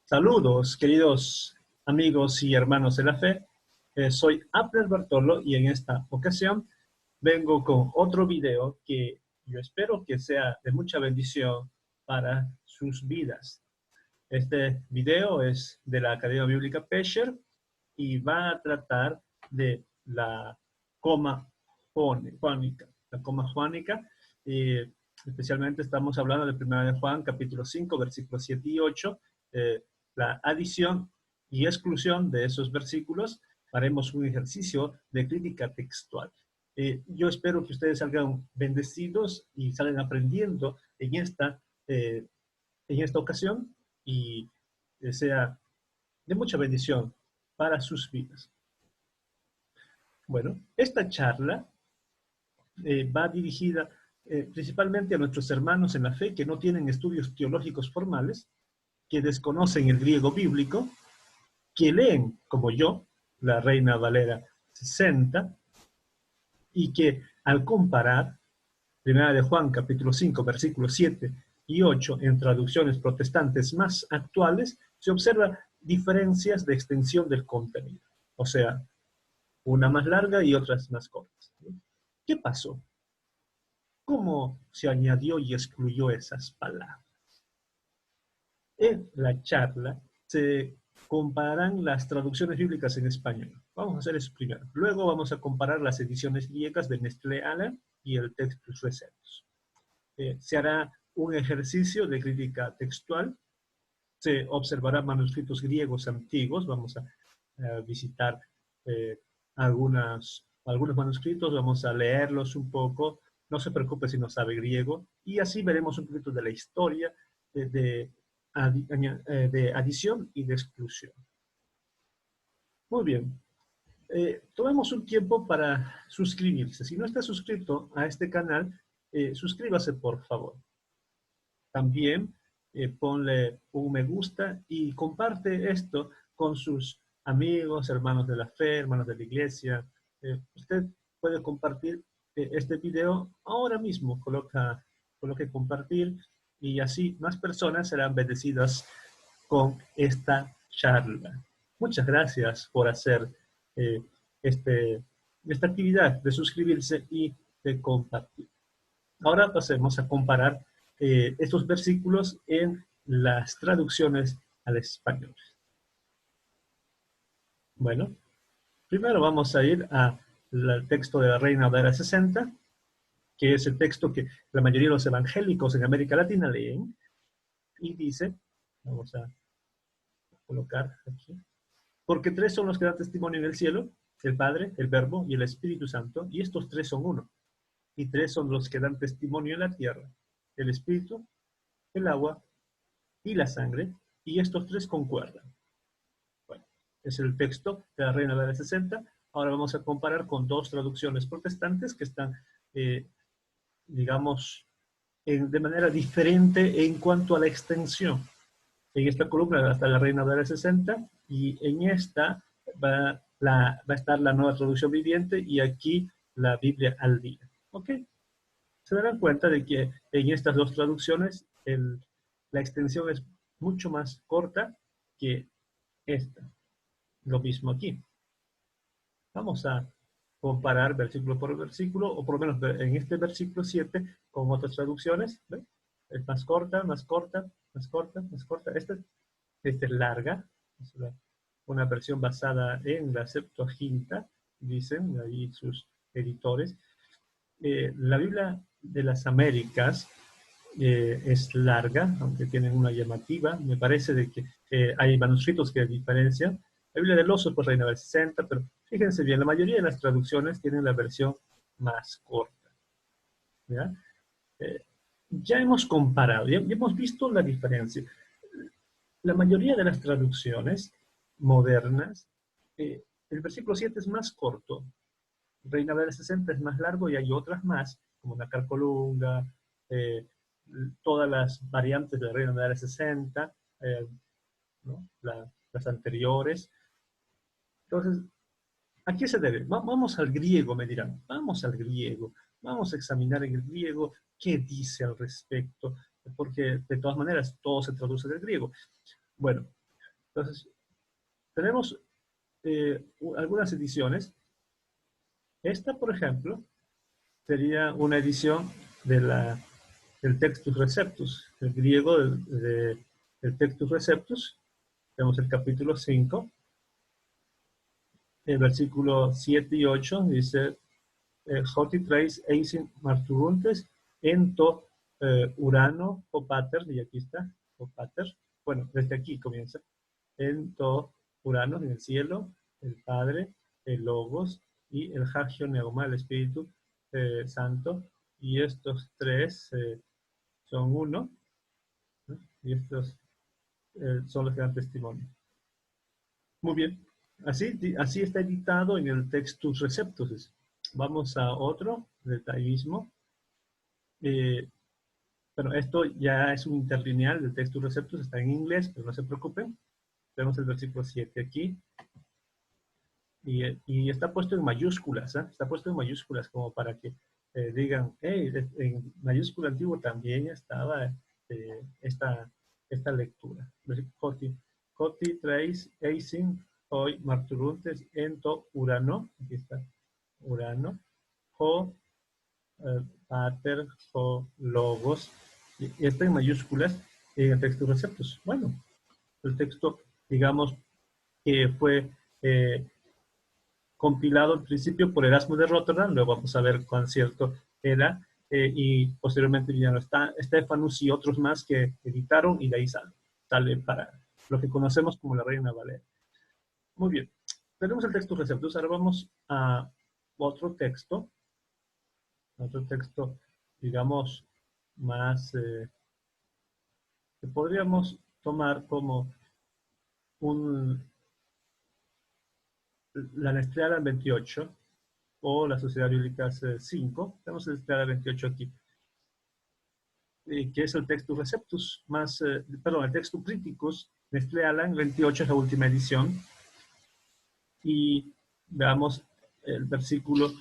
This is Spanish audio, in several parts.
Saludos, queridos amigos y hermanos de la fe. Soy Abner Bartolo y en esta ocasión vengo con otro video que yo espero que sea de mucha bendición para sus vidas. Este video es de la Academia Bíblica Pesher y va a tratar de la coma jónica. La coma jónica, especialmente estamos hablando de 1 de Juan, capítulo 5, versículos 7 y 8, la adición y exclusión de esos versículos. Haremos un ejercicio de crítica textual. Yo espero que ustedes salgan bendecidos y salgan aprendiendo en esta ocasión y sea de mucha bendición para sus vidas. Bueno, esta charla va dirigida principalmente a nuestros hermanos en la fe que no tienen estudios teológicos formales, que desconocen el griego bíblico, que leen, como yo, la Reina Valera 60, y que al comparar 1 de Juan, capítulo 5, versículos 7 y 8, en traducciones protestantes más actuales, se observa diferencias de extensión del contenido. O sea, una más larga y otras más cortas. ¿Qué pasó? ¿Cómo se añadió y excluyó esas palabras? En la charla se compararán las traducciones bíblicas en español. Vamos a hacer eso primero. Luego vamos a comparar las ediciones griegas de Nestlé Aland y el Textus Receptus. Se hará un ejercicio de crítica textual. Se observarán manuscritos griegos antiguos. Vamos a visitar algunos manuscritos. Vamos a leerlos un poco. No se preocupe si no sabe griego. Y así veremos un poquito de la historia de adición y de exclusión. Muy bien. Tomemos un tiempo para suscribirse. Si no está suscrito a este canal, suscríbase por favor. También ponle un me gusta y comparte esto con sus amigos, hermanos de la fe, hermanos de la iglesia. Usted puede compartir este video ahora mismo. Coloque compartir y así más personas serán bendecidas con esta charla. Muchas gracias por hacer esta actividad de suscribirse y de compartir. Ahora pasemos a comparar estos versículos en las traducciones al español. Bueno, primero vamos a ir al texto de la Reina Valera 60, que es el texto que la mayoría de los evangélicos en América Latina leen, y dice, vamos a colocar aquí, porque tres son los que dan testimonio en el cielo, el Padre, el Verbo y el Espíritu Santo, y estos tres son uno. Y tres son los que dan testimonio en la tierra, el Espíritu, el agua y la sangre, y estos tres concuerdan. Bueno, es el texto de la Reina Valera 60. Ahora vamos a comparar con dos traducciones protestantes que están, digamos, de manera diferente en cuanto a la extensión. En esta columna está la Reina Valera 60 y en esta va a estar la Nueva Traducción Viviente y aquí la Biblia al día. ¿Ok? Se darán cuenta de que en estas dos traducciones la extensión es mucho más corta que esta. Lo mismo aquí. Vamos a comparar versículo por versículo, o por lo menos en este versículo 7 con otras traducciones. ¿Ven? Es más corta, más corta, más corta, más corta. Esta es larga. Es una versión basada en la Septuaginta, dicen ahí sus editores. La Biblia de las Américas es larga, aunque tienen una llamativa. Me parece de que hay manuscritos que diferencian. La Biblia del Oso, pues Reina Valera 60, pero fíjense bien, la mayoría de las traducciones tienen la versión más corta. ¿Ya? Ya hemos comparado, ya hemos visto la diferencia. La mayoría de las traducciones modernas, el versículo 7 es más corto, Reina Valera 60 es más largo y hay otras más, como la Carcolunga, todas las variantes de Reina Valera 60, ¿no? Las anteriores. Entonces, ¿a qué se debe? Vamos al griego, me dirán. Vamos al griego. Vamos a examinar en el griego qué dice al respecto, porque de todas maneras todo se traduce del griego. Bueno, Entonces, tenemos algunas ediciones. Esta, por ejemplo, sería una edición del Textus Receptus, el griego del Textus Receptus. Tenemos el capítulo 5, el versículo 7 y 8, dice, Hoti treis eisin marturuntes ento urano o pater, y aquí está, o pater, bueno, desde aquí comienza, ento urano, en el cielo, el Padre, el Logos, y el Hagio Neuma, el Espíritu Santo, y estos tres son uno, ¿no? Y estos son los que dan testimonio. Muy bien, así está editado en el Textus Receptus. Vamos a otro detallismo. Bueno, esto ya es un interlineal del Textus Receptus, está en inglés, pero no se preocupen. Tenemos el versículo 7 aquí. Y está puesto en mayúsculas, ¿eh? Está puesto en mayúsculas como para que digan, hey, en mayúscula antiguo también estaba esta lectura. Hoti treis eisin hoi marturuntes ento urano, aquí está, urano, ho pater, ho logos, y está en mayúsculas en el texto receptus. Bueno, el texto, digamos, que fue compilado al principio por Erasmo de Rotterdam, luego vamos a ver cuán cierto era, y posteriormente vinieron Stephanus y otros más que editaron, y de ahí sale para lo que conocemos como la Reina Valera. Muy bien, tenemos el texto receptus, ahora vamos a otro texto, digamos, más, que podríamos tomar como la Nestrealan 28 o la Sociedad Bíblica 5. Tenemos el Nestrealan 28 aquí, que es el Textus Receptus, perdón, el Textus Criticus. Nestrealan 28 es la última edición. Y veamos el versículo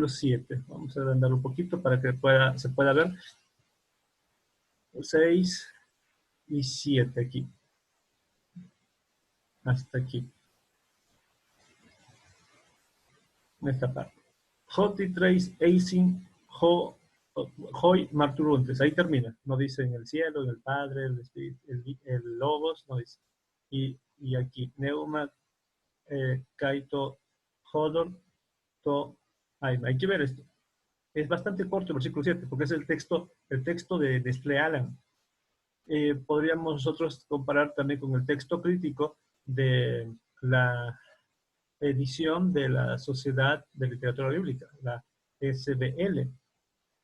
7. Vamos a agrandar un poquito para que se pueda ver. 6 y 7 aquí. Hasta aquí. En esta parte. Hoti treis eisin hoi marturuntes. Ahí termina. No dice en el cielo, en el Padre, el Logos, no dice. Y aquí, Neuma kaito hodor to aima. Hay que ver esto. Es bastante corto el versículo 7, porque es el texto de Nestrealan. Podríamos nosotros comparar también con el texto crítico de la edición de la Sociedad de Literatura Bíblica, la SBL.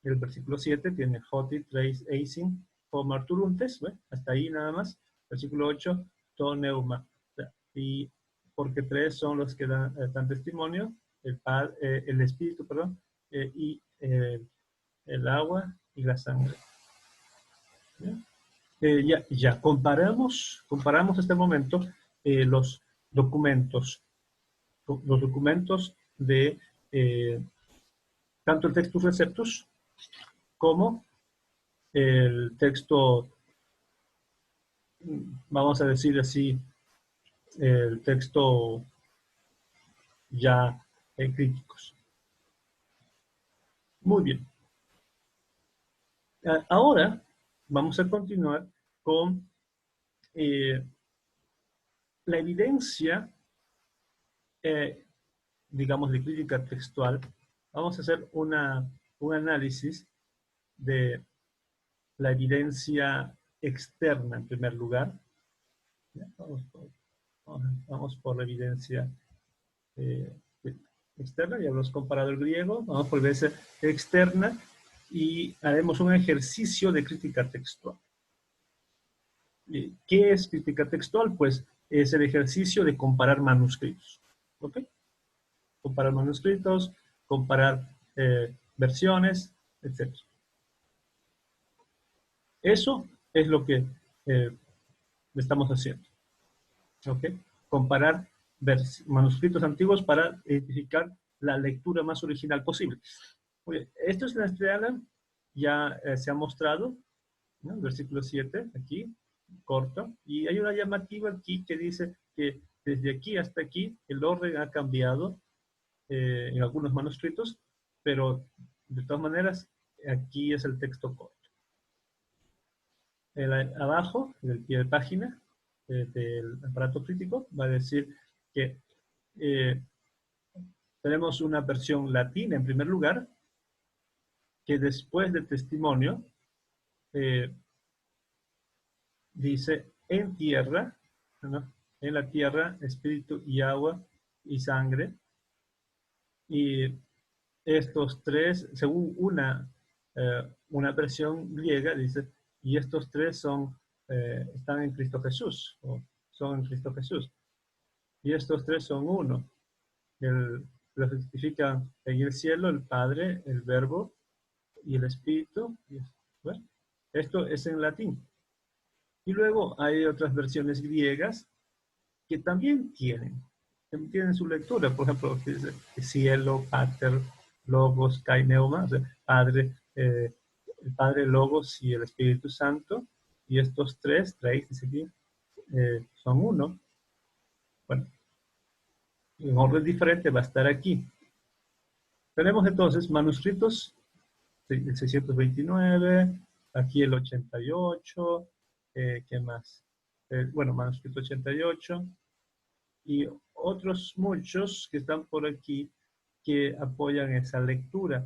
El versículo 7 tiene Hoti treis eisin ho marturuntes, hasta ahí nada más. Versículo 8, to neuma. Y porque tres son los que dan testimonio, el espíritu, perdón, y el agua y la sangre. Ya comparamos hasta el momento los documentos de tanto el Textus Receptus como el texto, vamos a decir así, el texto ya críticos. Muy bien. Ahora vamos a continuar con la evidencia, digamos, de crítica textual. Vamos a hacer un análisis de la evidencia externa en primer lugar. Vamos por la evidencia externa, ya hemos comparado el griego, vamos por la evidencia externa y haremos un ejercicio de crítica textual. ¿Qué es crítica textual? Pues es el ejercicio de comparar manuscritos. ¿Ok? Comparar manuscritos, comparar versiones, etc. Eso es lo que estamos haciendo. ¿Ok? Comparar manuscritos antiguos para identificar la lectura más original posible. Muy bien. Esto es la Nestrealan, ya se ha mostrado, ¿no? El versículo 7, aquí, corto, y hay una llamativa aquí que dice que desde aquí hasta aquí el orden ha cambiado en algunos manuscritos, pero de todas maneras aquí es el texto corto. Abajo, en el pie de página del aparato crítico, va a decir que eh, tenemos una versión latina en primer lugar, que después de testimonio eh, dice en tierra, ¿no? En la tierra, espíritu y agua y sangre. Y estos tres, según una versión griega, dice, y estos tres están en Cristo Jesús, o son en Cristo Jesús. Y estos tres son uno. Lo certifican en el cielo el Padre, el Verbo y el Espíritu. Bueno, esto es en latín. Y luego hay otras versiones griegas que también tienen su lectura. Por ejemplo, dice cielo, pater, logos, kai, neuma, o sea, Padre, el Padre, Logos y el Espíritu Santo. Y estos tres, dice aquí, son uno. Bueno, en orden diferente va a estar aquí. Tenemos entonces manuscritos, el 629, aquí el 88, ¿qué más? Bueno, manuscrito 88, y otros muchos que están por aquí que apoyan esa lectura.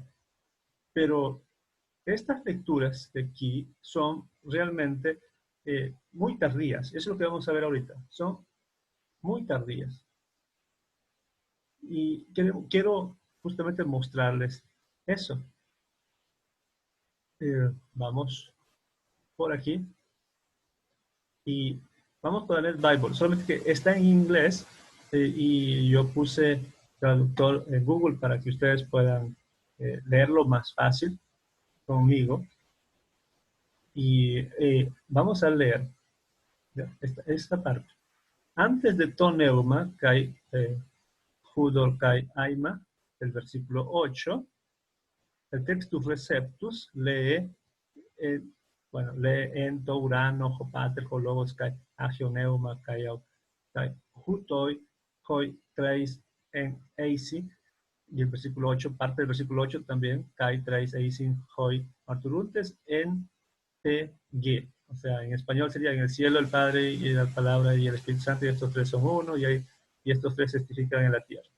Pero estas lecturas de aquí son realmente muy tardías. Eso es lo que vamos a ver ahorita. Son muy tardías. Y quiero justamente mostrarles eso. Vamos por aquí y vamos por el Bible. Solamente que está en inglés y yo puse traductor en Google para que ustedes puedan leerlo más fácil conmigo. Y vamos a leer esta parte. Antes de toneuma, kai judor kai aima, el versículo 8, el textus receptus lee, lee ento, urano, jopater, logos, kai agioneuma, kai jutoi, hoi, treis, en eisi, y el versículo 8, parte del versículo 8 también, kai, treis, eisin, hoi, marturuntes, en G. O sea, en español sería en el cielo el Padre y la Palabra y el Espíritu Santo, y estos tres son uno, y estos tres se testifican en la tierra.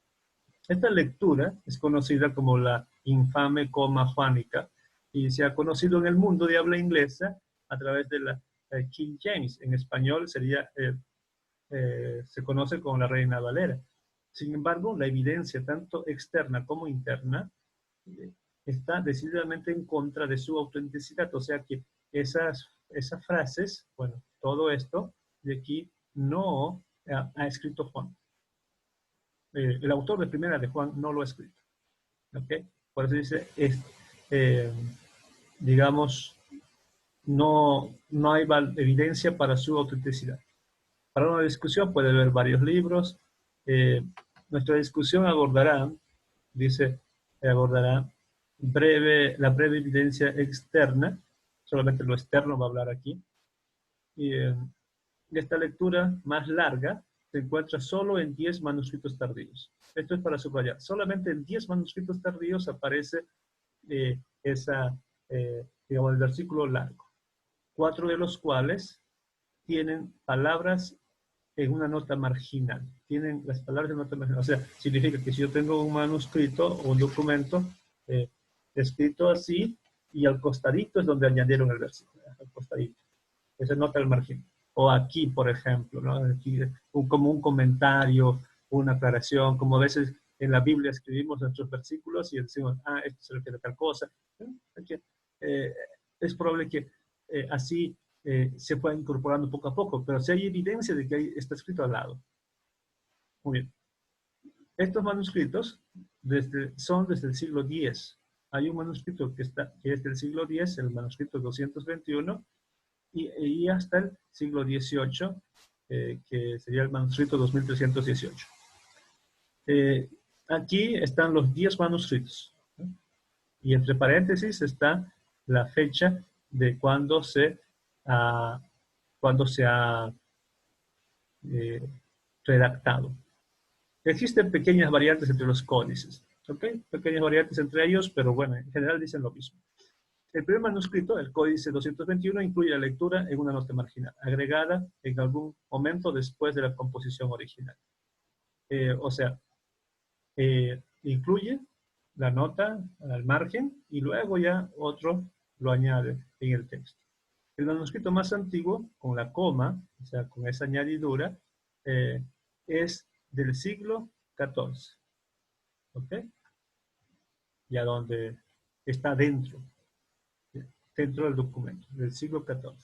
Esta lectura es conocida como la infame coma juánica y se ha conocido en el mundo de habla inglesa a través de la King James. En español se conoce como la Reina Valera. Sin embargo, la evidencia tanto externa como interna está decididamente en contra de su autenticidad. O sea que esas frases, bueno, todo esto de aquí no ha escrito Juan. El autor de Primera de Juan no lo ha escrito. ¿Okay? Por eso dice, digamos, no hay evidencia para su autenticidad. Para una discusión puede haber varios libros. Nuestra discusión abordará la breve evidencia externa, solamente lo externo va a hablar aquí. Y esta lectura más larga se encuentra solo en 10 manuscritos tardíos. Esto es para subrayar. Solamente en 10 manuscritos tardíos aparece digamos, el versículo largo. 4 de los cuales tienen palabras en una nota marginal. Tienen las palabras en nota marginal. O sea, significa que si yo tengo un manuscrito o un documento escrito así, y al costadito es donde añadieron el versículo. Al costadito. Esa nota al margen. O aquí, por ejemplo, ¿no? Aquí, como un comentario, una aclaración, como a veces en la Biblia escribimos nuestros versículos y decimos, esto se refiere a tal cosa. Aquí, es probable que así se pueda incorporando poco a poco, pero si hay evidencia de que está escrito al lado. Muy bien. Estos manuscritos son desde el siglo X. Hay un manuscrito que es del siglo X, el manuscrito 221, y hasta el siglo XVIII, que sería el manuscrito 2318. Aquí están los 10 manuscritos, ¿no? Y entre paréntesis está la fecha de cuando se cuando se ha redactado. Existen pequeñas variantes entre los códices, ¿ok? Pequeñas variantes entre ellos, pero bueno, en general dicen lo mismo. El primer manuscrito, el Códice 221, incluye la lectura en una nota marginal, agregada en algún momento después de la composición original. O sea, incluye la nota al margen y luego ya otro lo añade en el texto. El manuscrito más antiguo, con la coma, o sea, con esa añadidura, es del siglo XIV. ¿Ok? Ya donde está dentro del documento, del siglo XIV.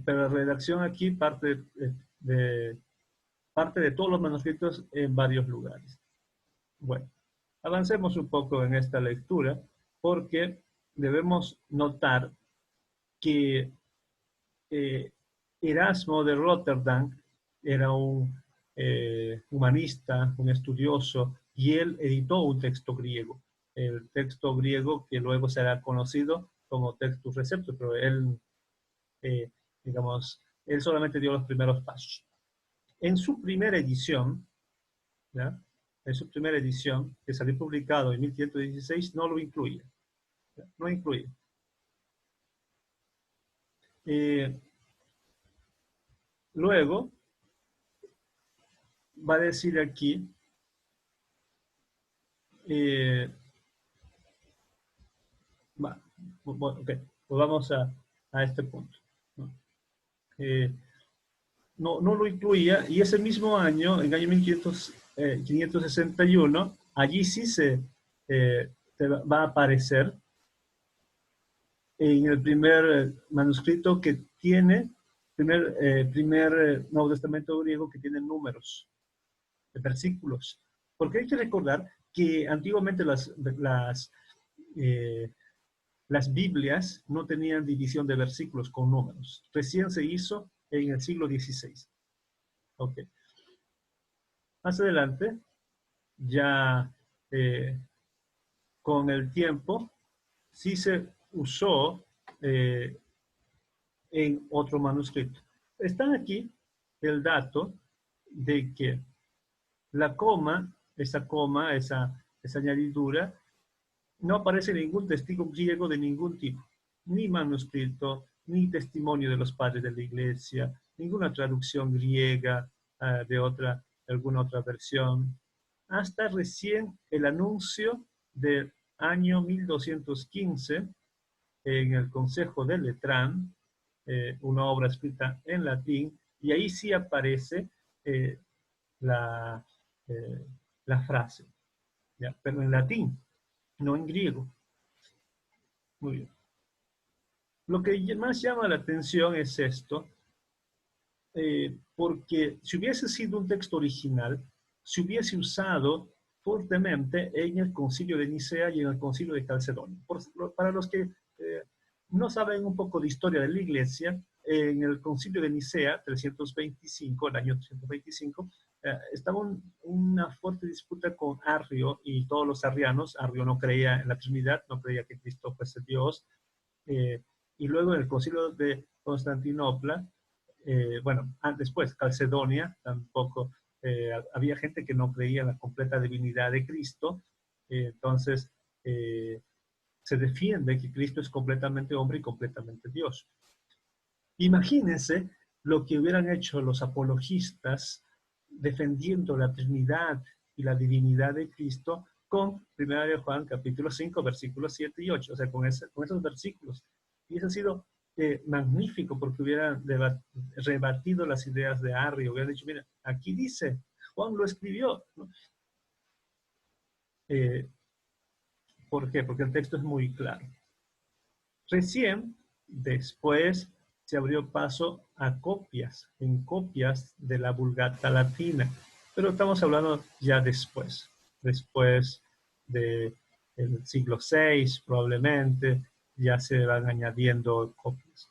Pero la redacción aquí parte de todos los manuscritos en varios lugares. Bueno, avancemos un poco en esta lectura porque debemos notar que Erasmo de Rotterdam era un humanista, un estudioso, y él editó un texto griego. El texto griego que luego será conocido como Textus Receptus, pero él, digamos, él solamente dio los primeros pasos. En su primera edición, ¿ya? En su primera edición, que salió publicado en 1516, no lo incluye. ¿Ya? No incluye. Luego, va a decir aquí, okay, pues vamos a este punto, ¿no? No lo incluía, y ese mismo año, en el año 561, allí sí te va a aparecer en el primer manuscrito que tiene, primer Nuevo Testamento griego que tiene números, de versículos. Porque hay que recordar que antiguamente las Biblias no tenían división de versículos con números. Recién se hizo en el siglo XVI. Okay. Más adelante, ya con el tiempo, sí se usó en otro manuscrito. Está aquí el dato de que la coma, esa añadidura, no aparece ningún testigo griego de ningún tipo, ni manuscrito, ni testimonio de los padres de la iglesia, ninguna traducción griega de alguna otra versión, hasta recién el anuncio del año 1215 en el Consejo de Letrán, una obra escrita en latín, y ahí sí aparece la, eh, la frase, ¿ya? Pero en latín, no en griego. Muy bien. Lo que más llama la atención es esto, porque si hubiese sido un texto original, se hubiese usado fuertemente en el Concilio de Nicea y en el Concilio de Calcedonia. Para los que no saben un poco de historia de la Iglesia, en el Concilio de Nicea, 325, el año 325, estaba una fuerte disputa con Arrio y todos los arrianos. Arrio no creía en la Trinidad, no creía que Cristo fuese Dios. Y luego en el Concilio de Constantinopla, bueno, después Calcedonia, tampoco, había gente que no creía en la completa divinidad de Cristo, entonces se defiende que Cristo es completamente hombre y completamente Dios. Imagínense lo que hubieran hecho los apologistas defendiendo la Trinidad y la divinidad de Cristo con 1 de Juan capítulo 5, versículos 7 y 8, o sea, con esos versículos. Y eso ha sido magnífico porque hubieran rebatido las ideas de Arrio, hubieran dicho, mira, aquí dice, Juan lo escribió, ¿no? ¿Por qué? Porque el texto es muy claro. Recién, después, se abrió paso a copias, en copias de la Vulgata Latina. Pero estamos hablando ya después del siglo VI, probablemente, ya se van añadiendo copias.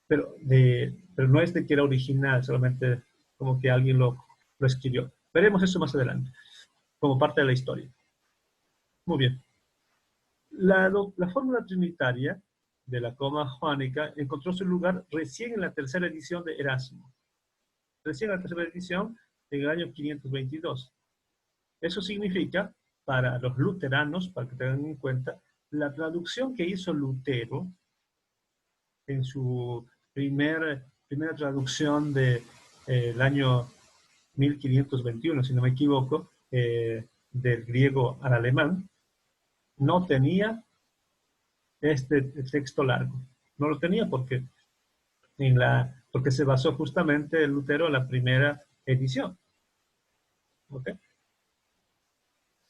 Pero no es de que era original, solamente como que alguien lo escribió. Veremos eso más adelante, como parte de la historia. Muy bien. La fórmula trinitaria de la coma jónica encontró su lugar recién en la tercera edición de Erasmo. Recién en la tercera edición, en el año 522. Eso significa, para los luteranos, para que tengan en cuenta, la traducción que hizo Lutero en su primera traducción del año 1521, si no me equivoco, del griego al alemán, no tenía este texto largo. No lo tenía porque, porque se basó justamente en Lutero en la primera edición. ¿Okay?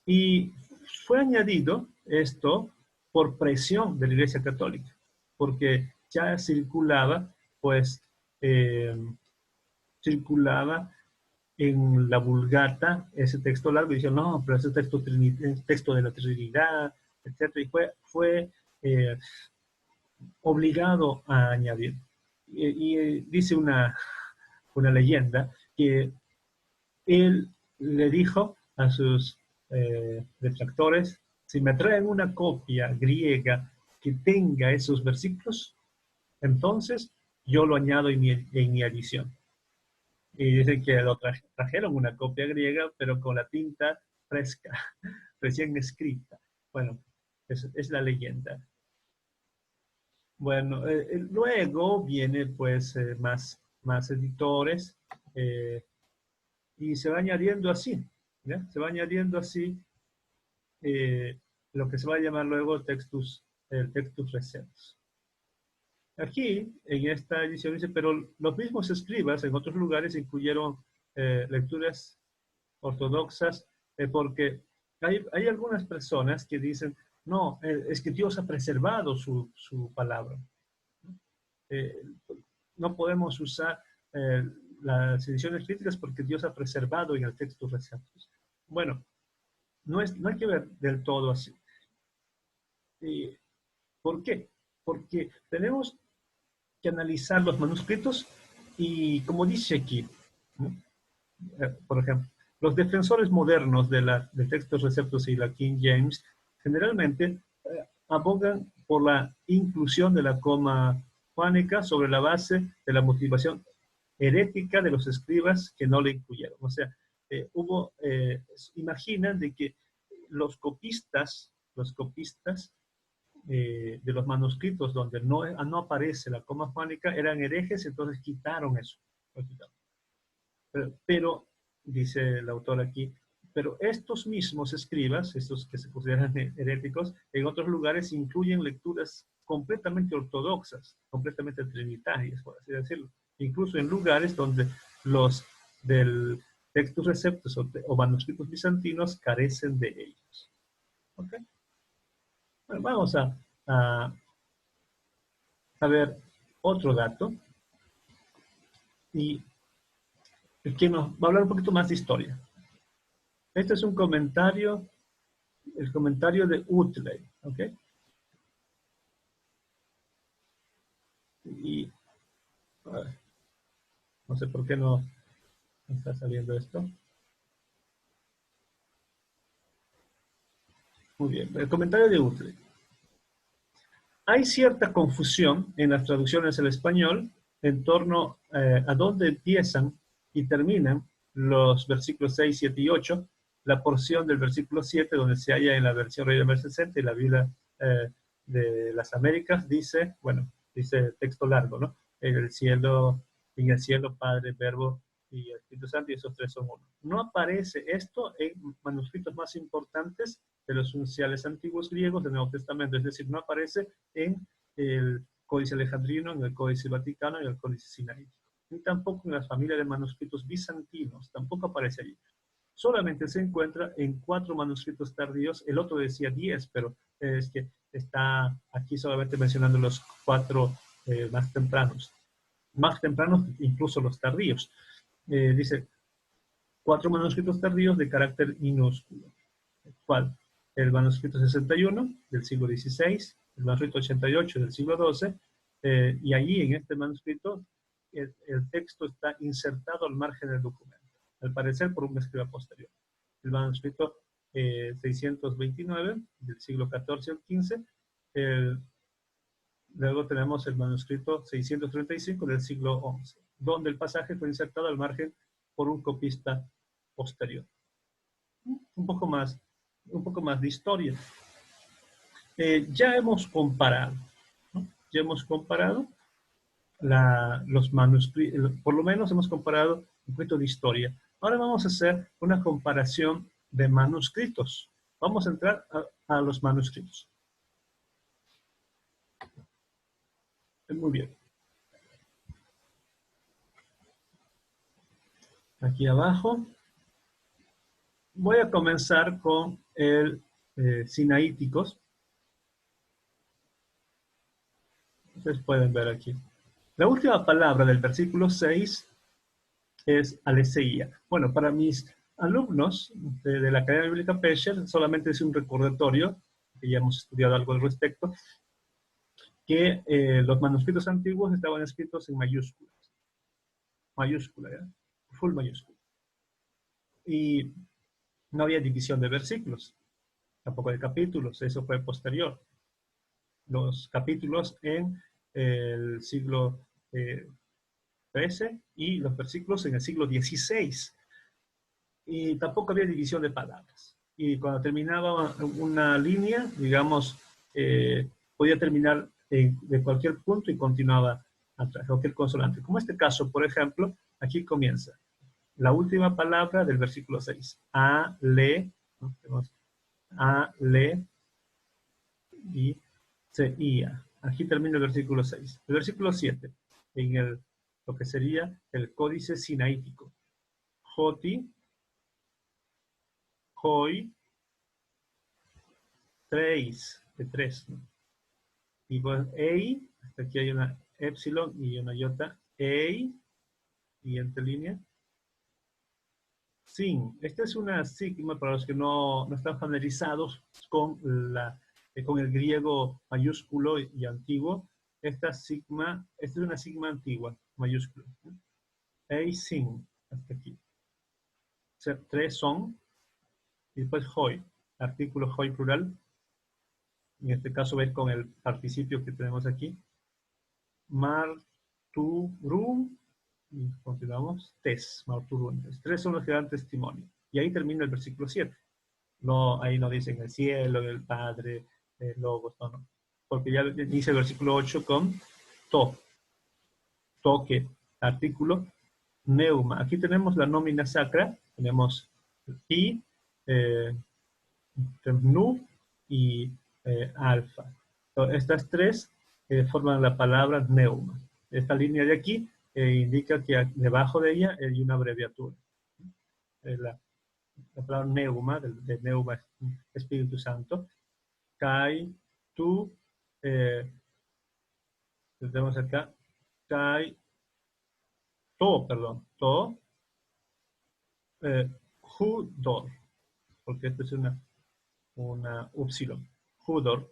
Y fue añadido esto por presión de la Iglesia Católica, porque ya circulaba, pues, circulaba en la Vulgata ese texto largo y dijeron, no, pero ese texto, texto de la Trinidad, etc. Y fue obligado a añadir. Y dice una leyenda que él le dijo a sus detractores, si me traen una copia griega que tenga esos versículos, entonces yo lo añado en mi edición. Y dicen que lo trajeron una copia griega, pero con la tinta fresca, recién escrita. Bueno, es la leyenda. Bueno, luego viene pues más editores y se va añadiendo así, ¿ya? Se va añadiendo así lo que se va a llamar luego textus receptus. Aquí, en esta edición dice, pero los mismos escribas en otros lugares incluyeron lecturas ortodoxas porque hay algunas personas que dicen, no, es que Dios ha preservado su palabra. No podemos usar las ediciones críticas porque Dios ha preservado en el texto receptus. Bueno, no hay que ver del todo así. ¿Por qué? Porque tenemos que analizar los manuscritos y, como dice aquí, ¿no? Por ejemplo, los defensores modernos del texto receptus y la King James generalmente abogan por la inclusión de la coma jónica sobre la base de la motivación herética de los escribas que no le incluyeron. O sea, imaginan de que los copistas de los manuscritos donde no aparece la coma jónica eran herejes, entonces quitaron eso. Pero, dice el autor aquí, pero estos mismos escribas, estos que se consideran heréticos, en otros lugares incluyen lecturas completamente ortodoxas, completamente trinitarias, por así decirlo. Incluso en lugares donde los del textus receptus o manuscritos bizantinos carecen de ellos. ¿Okay? Bueno, vamos a ver otro dato y que nos va a hablar un poquito más de historia. Este es un comentario, el comentario de Utley, ¿ok? Y no sé por qué no está saliendo esto. Muy bien, el comentario de Utley. Hay cierta confusión en las traducciones al español en torno a dónde empiezan y terminan los versículos 6, 7 y 8, la porción del versículo 7 donde se halla en la versión Reina Valera 60 y la Biblia de las Américas dice, bueno, dice texto largo, ¿no? En el cielo, Padre, Verbo y Espíritu Santo, y esos tres son uno. No aparece esto en manuscritos más importantes de los unciales antiguos griegos del Nuevo Testamento, es decir, no aparece en el Códice Alejandrino, en el Códice Vaticano y en el Códice Sinaítico. Ni tampoco en la familia de manuscritos bizantinos, tampoco aparece allí. Solamente se encuentra en 4 manuscritos tardíos, el otro decía 10, pero es que está aquí solamente mencionando los 4 más tempranos incluso los tardíos. Dice 4 manuscritos tardíos de carácter minúsculo. ¿Cuál? El manuscrito 61 del siglo XVI, el manuscrito 88 del siglo XII, y allí en este manuscrito el texto está insertado al margen del documento, al parecer por un escriba posterior. El manuscrito 629 del siglo XIV al XV, Luego tenemos el manuscrito 635 del siglo XI, donde el pasaje fue insertado al margen por un copista posterior. Un poco más de historia. Ya hemos comparado, ¿no? Ya hemos comparado los manuscritos, por lo menos hemos comparado un poquito de historia. Ahora vamos a hacer una comparación de manuscritos. Vamos a entrar a los manuscritos. Muy bien. Aquí abajo. Voy a comenzar con el Sinaíticos. Ustedes pueden ver aquí. La última palabra del versículo 6 es aleseia. Bueno, para mis alumnos de la Academia Bíblica Pesher, solamente es un recordatorio, que ya hemos estudiado algo al respecto, que los manuscritos antiguos estaban escritos en mayúsculas. Mayúscula, ¿ya? Full mayúscula. Y no había división de versículos, tampoco de capítulos, eso fue posterior. Los capítulos en el siglo XIII y los versículos en el siglo XVI. Y tampoco había división de palabras. Y cuando terminaba una línea, digamos, podía terminar de cualquier punto y continuaba atrás, cualquier consonante. Como este caso, por ejemplo, aquí comienza la última palabra del versículo 6. A, le, ¿no? Tenemos a, le, y se, ia. Aquí termina el versículo 6. El versículo 7, en lo que sería el códice sinaítico. Joti, Hoi, 3, de 3. ¿No? Y pues Ei, hasta aquí hay una epsilon y una iota. Ei, siguiente línea. Sin, esta es una sigma para los que no están familiarizados con, con el griego mayúsculo y antiguo. Esta es una sigma antigua, mayúscula. Ei, sin, hasta aquí. O sea, 3 son, y después hoi, artículo hoi plural. En este caso ves con el participio que tenemos aquí. Marturum, y continuamos, tes, marturuntes. 3 son los que dan testimonio. Y ahí termina el versículo 7. No, ahí no dicen el cielo, el Padre, el Logos, no. Porque ya dice el versículo 8 con to. Toque, artículo, neuma. Aquí tenemos la nómina sacra, tenemos pi, nu y alfa. Entonces, estas tres forman la palabra neuma. Esta línea de aquí indica que debajo de ella hay una abreviatura. La palabra neuma, de neuma, Espíritu Santo. Kai, tu, tenemos acá, kai, perdón, hudor, porque esto es una upsilon. Hudor,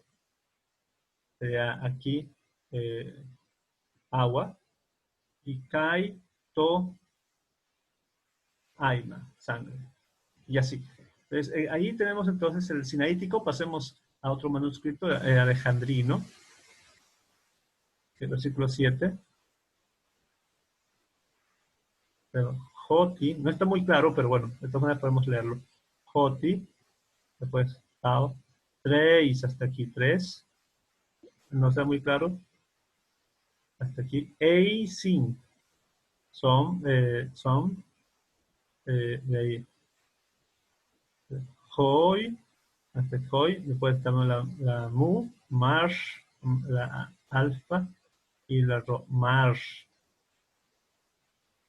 sería aquí agua, y kai, aima, sangre, y así. Entonces, ahí tenemos entonces el sinaítico. Pasemos a otro manuscrito alejandrino, el versículo 7. Pero Joti, no está muy claro, pero bueno, de todas maneras podemos leerlo. Joti, después Tao, 3 hasta aquí 3. No está muy claro. Hasta aquí. Ei, sin. Son, de ahí. Hoi, hasta Hoi. Después tenemos la Mu, Marsh, la Alfa y la Ro, Marsh.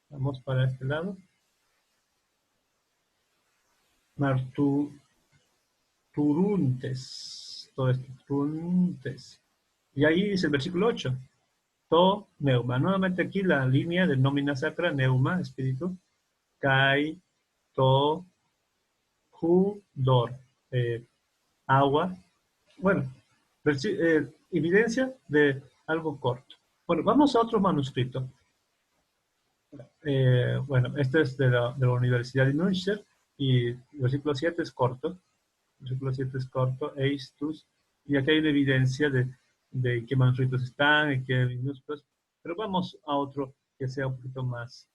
Vamos para este lado. Turuntes. Todo esto, turuntes. Y ahí dice el versículo 8. To, neuma. Nuevamente aquí la línea de nómina sacra, neuma, espíritu. Kai, to, hu, dor. Agua. Bueno, evidencia de algo corto. Bueno, vamos a otro manuscrito. Bueno, este es de la Universidad de Münster y el versículo 7 es corto. El versículo 7 es corto, eistus. Y aquí hay una evidencia de de qué manuscritos están, en qué minúsculas, pero vamos a otro que sea un poquito más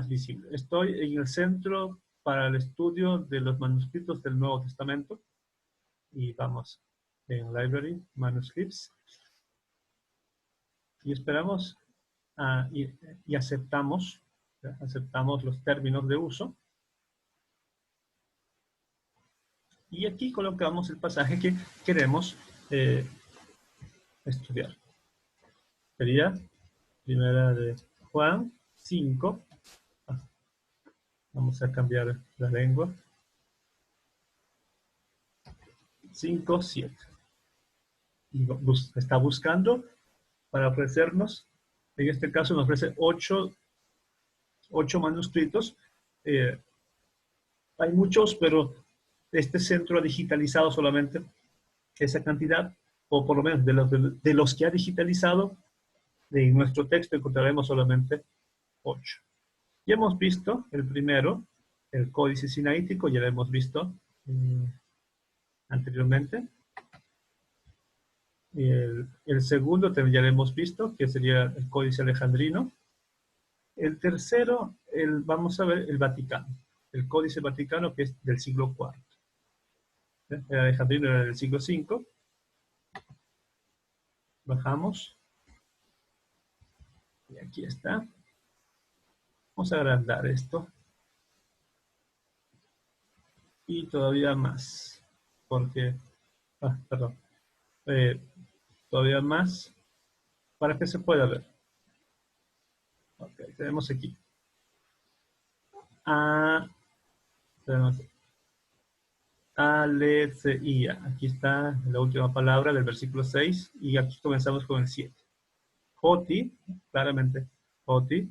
visible. Estoy en el Centro para el Estudio de los Manuscritos del Nuevo Testamento y vamos en Library, Manuscripts, y esperamos y aceptamos los términos de uso. Y aquí colocamos el pasaje que queremos estudiar. Sería Primera de Juan 5. Vamos a cambiar la lengua. 5, 7. Y está buscando para ofrecernos, en este caso nos ofrece 8 manuscritos. Hay muchos, pero este centro ha digitalizado solamente esa cantidad, o por lo menos de los que ha digitalizado, en nuestro texto encontraremos solamente 8. Ya hemos visto el primero, el Códice Sinaítico, ya lo hemos visto anteriormente. El segundo también ya lo hemos visto, que sería el Códice Alejandrino. El tercero, vamos a ver el Vaticano, el Códice Vaticano, que es del siglo IV. El Alejandrino era del siglo V. Bajamos. Y aquí está. Vamos a agrandar esto. Y todavía más. Porque, perdón. Todavía más para que se pueda ver. Ok, tenemos aquí. Tenemos Aletheia. Aquí está la última palabra del versículo 6 y aquí comenzamos con el 7. Hoti, claramente, Hoti.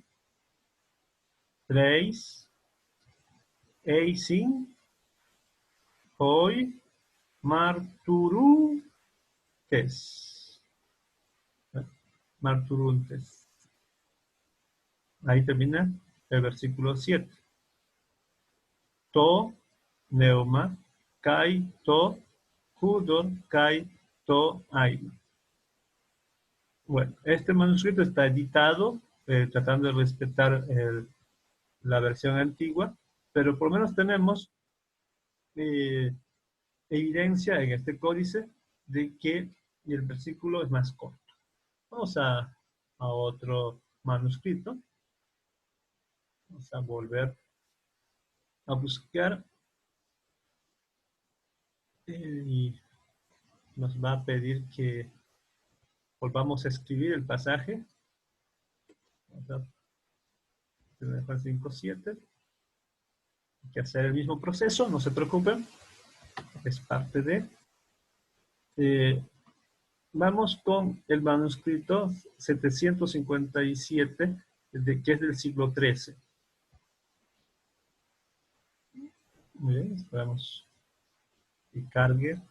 3. Eisin. Hoi. Marturuntes. Marturuntes. Ahí termina el versículo 7. To, neuma, kai, to, hudor, kai, to, aima. Bueno, este manuscrito está editado, tratando de respetar la versión antigua, pero por lo menos tenemos evidencia en este códice de que el versículo es más corto. Vamos a otro manuscrito. Vamos a volver a buscar y nos va a pedir que volvamos a escribir el pasaje. Vamos a 5:7. Hay que hacer el mismo proceso, no se preocupen. Es parte de... vamos con el manuscrito 757, que es del siglo XIII. Muy bien, esperamos que cargue.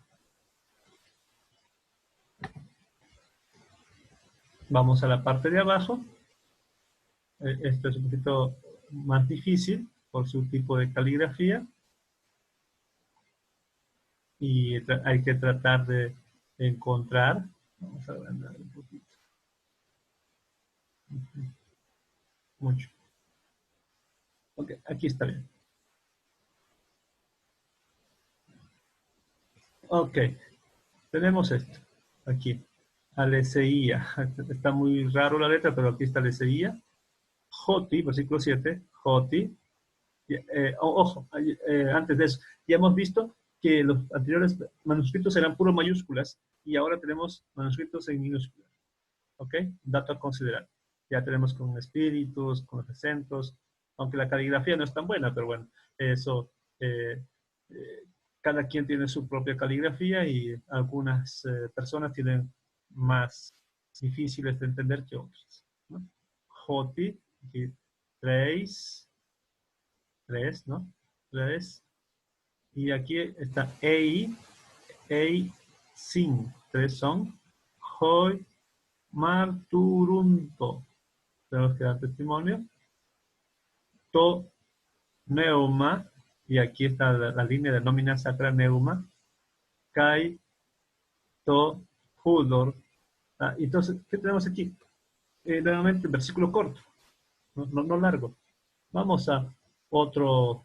Vamos a la parte de abajo. Esto es un poquito más difícil por su tipo de caligrafía. Y hay que tratar de encontrar. Vamos a agrandar un poquito. Mucho. Ok, aquí está bien. Ok, tenemos esto. Aquí. Aletheia. Está muy raro la letra, pero aquí está Aletheia. Joti, versículo 7. Joti. Ojo, antes de eso, ya hemos visto que los anteriores manuscritos eran puro mayúsculas y ahora tenemos manuscritos en minúsculas. ¿Ok? Dato a considerar. Ya tenemos con espíritus, con acentos, aunque la caligrafía no es tan buena, pero bueno, eso, cada quien tiene su propia caligrafía y algunas personas tienen más difíciles de entender que otras, ¿no? Joti, 3, ¿no? 3. Y aquí está sin, 3 son. Hoi, marturunto. Tenemos que dar testimonio. To, neuma. Y aquí está la línea de nómina sacra neuma. Kai, to, Hudor. Entonces, ¿qué tenemos aquí? Nuevamente, versículo corto, no largo. Vamos a otro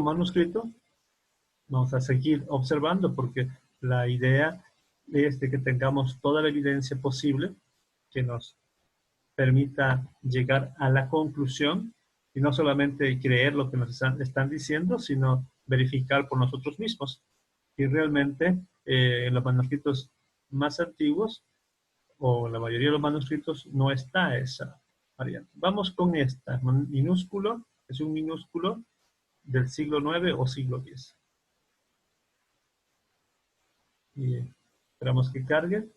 manuscrito. Vamos a seguir observando porque la idea es de que tengamos toda la evidencia posible que nos permita llegar a la conclusión y no solamente creer lo que nos están diciendo, sino verificar por nosotros mismos. Y realmente en los manuscritos más antiguos, o en la mayoría de los manuscritos, no está esa variante. Vamos con esta, minúsculo, es un minúsculo del siglo IX o siglo X. Y esperamos que cargue.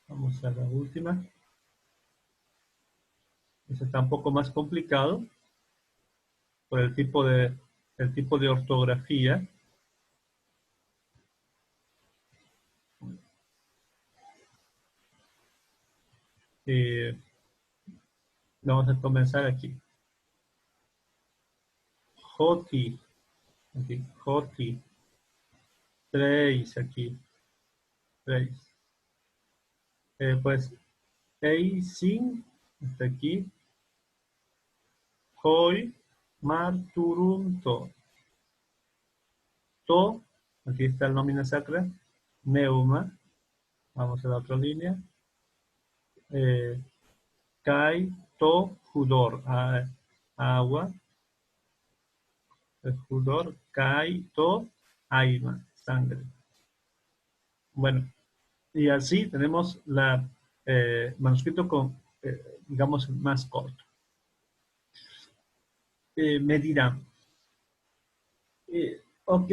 Vamos a la última. Este está un poco más complicado por el tipo de ortografía. Vamos a comenzar aquí. Joti, aquí, Joti, Treis, aquí, Treis. Pues, Eisin, hasta aquí, Hoi, Marturunto, To, aquí está el nómina sacra, Neuma, vamos a la otra línea, Kai, To, Judor, agua, Judor, Kai, To, Aima, sangre. Bueno, y así tenemos la manuscrito con, digamos, más corto. Me dirán, ok,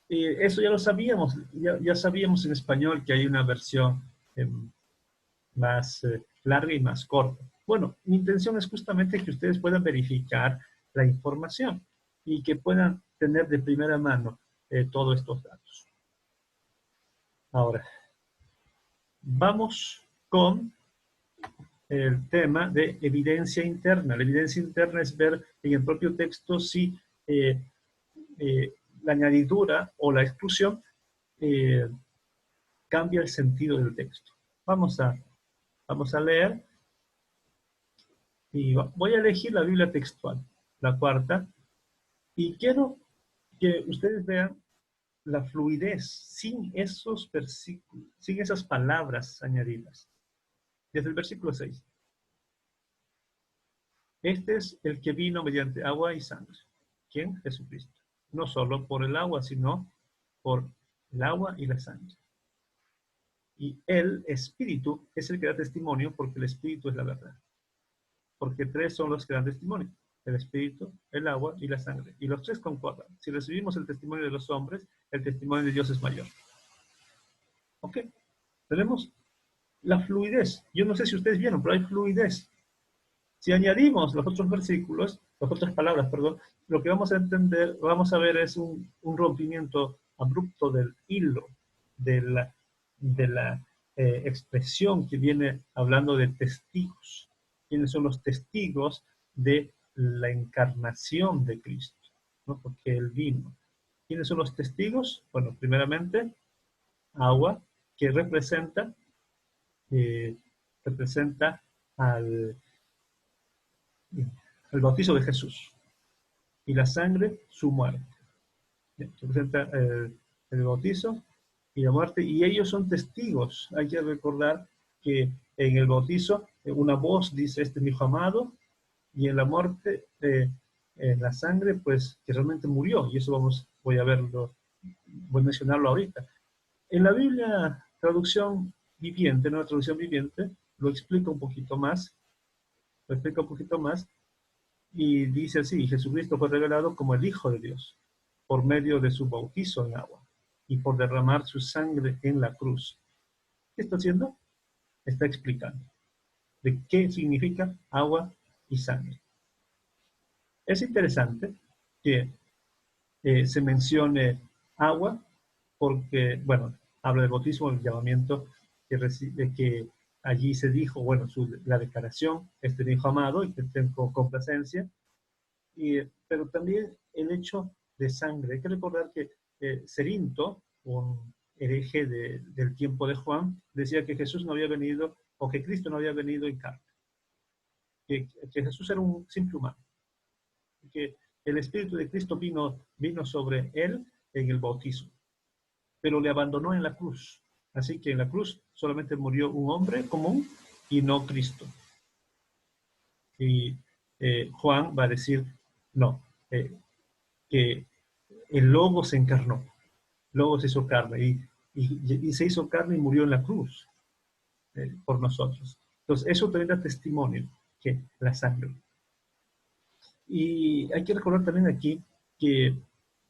eso ya lo sabíamos, ya sabíamos en español que hay una versión más larga y más corta. Bueno, mi intención es justamente que ustedes puedan verificar la información y que puedan tener de primera mano todos estos datos. Ahora, vamos con el tema de evidencia interna. La evidencia interna es ver en el propio texto si la añadidura o la exclusión cambia el sentido del texto. Vamos a leer y voy a elegir la Biblia textual, la cuarta, y quiero que ustedes vean la fluidez sin esos versículos, sin esas palabras añadidas. Desde el versículo 6. Este es el que vino mediante agua y sangre. ¿Quién? Jesucristo. No solo por el agua, sino por el agua y la sangre. Y el Espíritu es el que da testimonio, porque el Espíritu es la verdad. Porque tres son los que dan testimonio: el Espíritu, el agua y la sangre. Y los tres concordan. Si recibimos el testimonio de los hombres, el testimonio de Dios es mayor. ¿Ok? Tenemos la fluidez. Yo no sé si ustedes vieron, pero hay fluidez. Si añadimos los otros versículos, las otras palabras, perdón, lo que vamos a entender, vamos a ver es un rompimiento abrupto del hilo, de la expresión que viene hablando de testigos. ¿Quiénes son los testigos de la encarnación de Cristo? ¿No? Porque Él vino. ¿Quiénes son los testigos? Bueno, primeramente, agua, que representa al el bautizo de Jesús, y la sangre, su muerte. Representa el bautizo y la muerte, y ellos son testigos. Hay que recordar que en el bautizo una voz dice: este es mi hijo amado, y en la muerte, en la sangre, pues que realmente murió, y eso voy a verlo, voy a mencionarlo ahorita. En la Biblia, traducción viviente, nueva traducción viviente, lo explica un poquito más, y dice así: Jesucristo fue revelado como el Hijo de Dios por medio de su bautizo en agua y por derramar su sangre en la cruz. ¿Qué está haciendo? Está explicando de qué significa agua y sangre. Es interesante que se mencione agua porque, bueno, habla del bautismo, el llamamiento que allí se dijo, bueno, la declaración: este es mi hijo amado y que tengo complacencia. Pero también el hecho de sangre. Hay que recordar que Cerinto, un hereje del tiempo de Juan, decía que Jesús no había venido, o que Cristo no había venido en carne, que Jesús era un simple humano, que el Espíritu de Cristo vino sobre él en el bautismo, pero le abandonó en la cruz. Así que en la cruz solamente murió un hombre común y no Cristo. Y Juan va a decir, no, que el Logo se encarnó, Logo se hizo carne, y se hizo carne y murió en la cruz por nosotros. Entonces, eso también da testimonio, que la sangre. Y hay que recordar también aquí que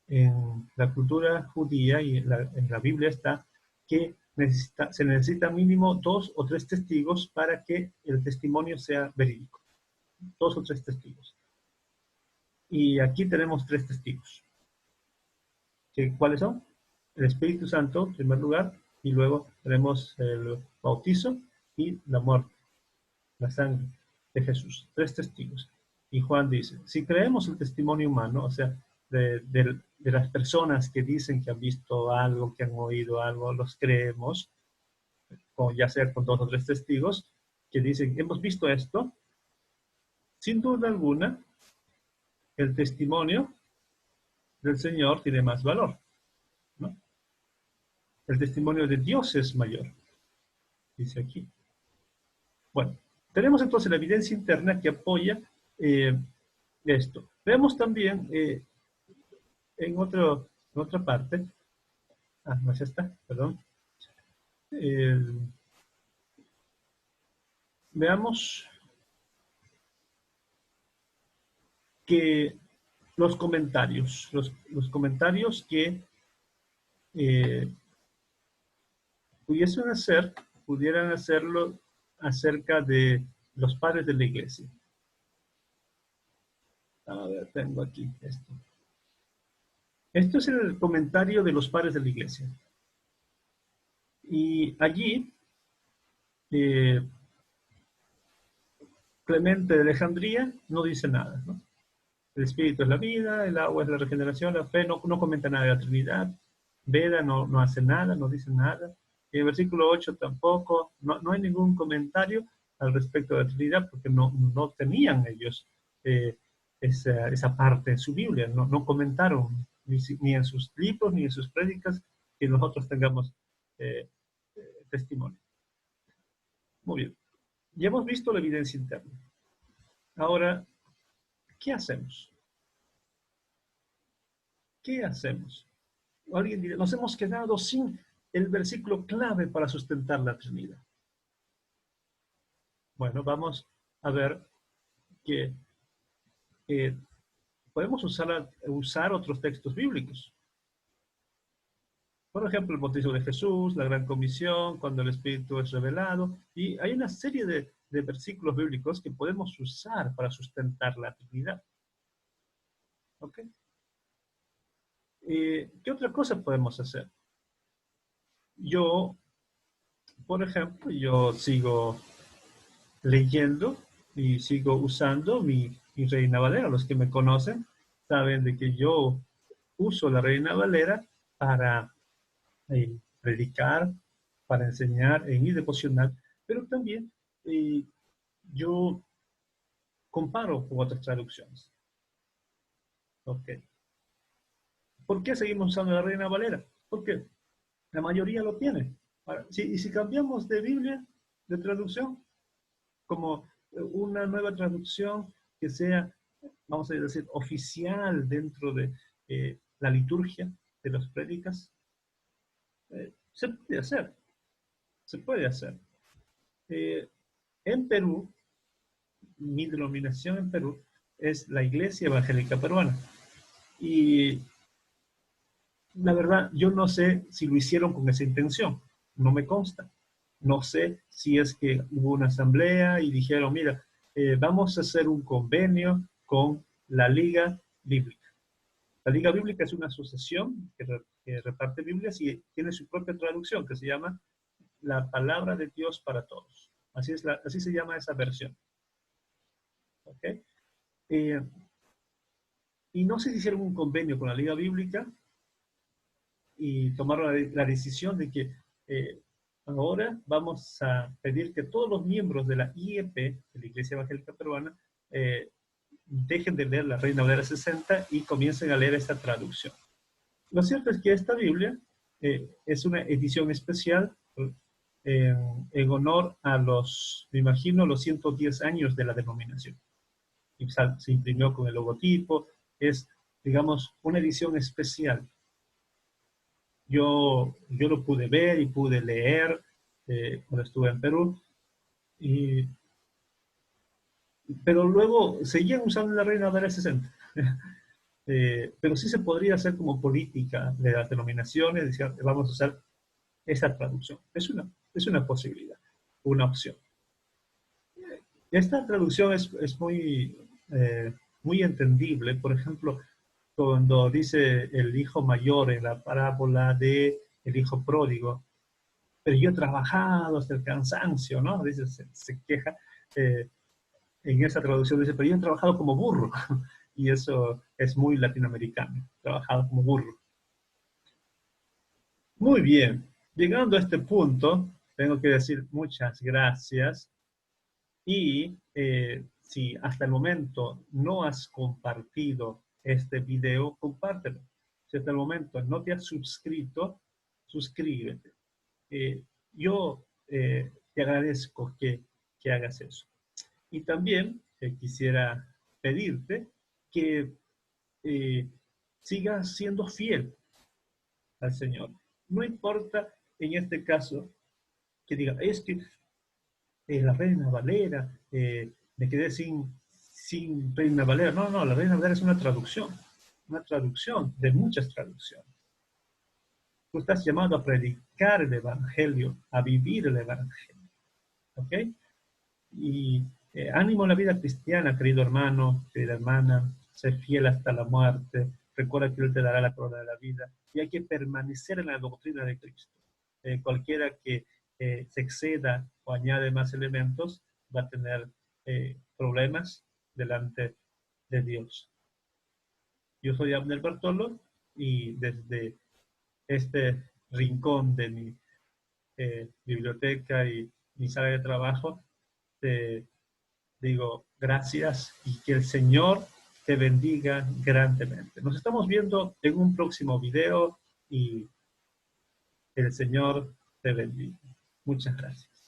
en la cultura judía y en la Biblia está que se necesita mínimo 2 o 3 testigos para que el testimonio sea verídico. 2 o 3 testigos. Y aquí tenemos 3 testigos. ¿Cuáles son? El Espíritu Santo, en primer lugar, y luego tenemos el bautizo y la muerte, la sangre de Jesús. 3 testigos. Y Juan dice, si creemos el testimonio humano, o sea, de las personas que dicen que han visto algo, que han oído algo, los creemos, ya sea con 2 o 3 testigos, que dicen, hemos visto esto, sin duda alguna, el testimonio del Señor tiene más valor, ¿no? El testimonio de Dios es mayor, dice aquí. Bueno, tenemos entonces la evidencia interna que apoya esto. Vemos también en otra parte, no, ya está, perdón. Veamos que los comentarios que pudieran hacerlo acerca de los padres de la iglesia. A ver, tengo aquí esto. Esto es el comentario de los padres de la iglesia. Y allí, Clemente de Alejandría no dice nada, ¿no? El espíritu es la vida, el agua es la regeneración, la fe no comenta nada de la Trinidad. Beda no hace nada, no dice nada. En el versículo 8 tampoco, no hay ningún comentario al respecto de la Trinidad, porque no tenían ellos esa parte en su Biblia, no comentaron ni en sus libros ni en sus prédicas que nosotros tengamos testimonio. Muy bien, ya hemos visto la evidencia interna. Ahora, ¿qué hacemos? ¿Qué hacemos? Alguien dirá, nos hemos quedado sin el versículo clave para sustentar la Trinidad. Bueno, vamos a ver que podemos usar otros textos bíblicos. Por ejemplo, el bautismo de Jesús, la gran comisión, cuando el Espíritu es revelado. Y hay una serie de versículos bíblicos que podemos usar para sustentar la Trinidad. ¿Ok? ¿Qué otra cosa podemos hacer? Yo, por ejemplo, yo sigo leyendo y sigo usando mi Reina Valera. Los que me conocen saben de que yo uso la Reina Valera para predicar, para enseñar en mi devocional, pero también yo comparo con otras traducciones. ¿Ok? ¿Por qué seguimos usando la Reina Valera? Porque la mayoría lo tiene. Ahora, si cambiamos de Biblia, de traducción, como una nueva traducción que sea, vamos a decir, oficial dentro de la liturgia de las prédicas, se puede hacer. Se puede hacer. En Perú, mi denominación en Perú es la Iglesia Evangélica Peruana. Y la verdad, yo no sé si lo hicieron con esa intención. No me consta. No sé si es que hubo una asamblea y dijeron, mira, vamos a hacer un convenio con la Liga Bíblica. La Liga Bíblica es una asociación que reparte Biblias y tiene su propia traducción que se llama La Palabra de Dios para Todos. Así se llama esa versión. ¿Ok? Y no sé si hicieron un convenio con la Liga Bíblica y tomaron la decisión de que ahora vamos a pedir que todos los miembros de la IEP, de la Iglesia Evangélica Peruana, dejen de leer la Reina Valera 60 y comiencen a leer esta traducción. Lo cierto es que esta Biblia es una edición especial en honor a los, me imagino, los 110 años de la denominación. Y se imprimió con el logotipo, es, digamos, una edición especial. Yo lo pude ver y pude leer cuando estuve en Perú, y, pero luego seguían usando la Reina Valera 60. Pero sí se podría hacer como política de las denominaciones, decir, vamos a usar esa traducción. Es una posibilidad, una opción. Esta traducción es muy, muy entendible. Por ejemplo, cuando dice el hijo mayor en la parábola de el hijo pródigo, pero yo he trabajado hasta el cansancio, ¿no? Dice, se queja. En esa traducción dice, pero yo he trabajado como burro. Y eso es muy latinoamericano, trabajado como burro. Muy bien, llegando a este punto, tengo que decir muchas gracias. Y si hasta el momento no has compartido este video, compártelo. Si hasta el momento no te has suscrito, suscríbete. Yo te agradezco que hagas eso. Y también quisiera pedirte que eh, sigas siendo fiel al Señor. No importa en este caso que diga, es que la Reina Valera, me quedé sin Reina Valera. No, no, la Reina Valera es una traducción de muchas traducciones. Tú estás llamado a predicar el Evangelio, a vivir el Evangelio. ¿Ok? Y ánimo en la vida cristiana, querido hermano, querida hermana, sé fiel hasta la muerte, recuerda que Él te dará la corona de la vida y hay que permanecer en la doctrina de Cristo. Cualquiera que se exceda o añade más elementos va a tener problemas delante de Dios. Yo soy Abner Bartolo y desde este rincón de mi biblioteca y mi sala de trabajo, te digo gracias y que el Señor te bendiga grandemente. Nos estamos viendo en un próximo video y que el Señor te bendiga. Muchas gracias.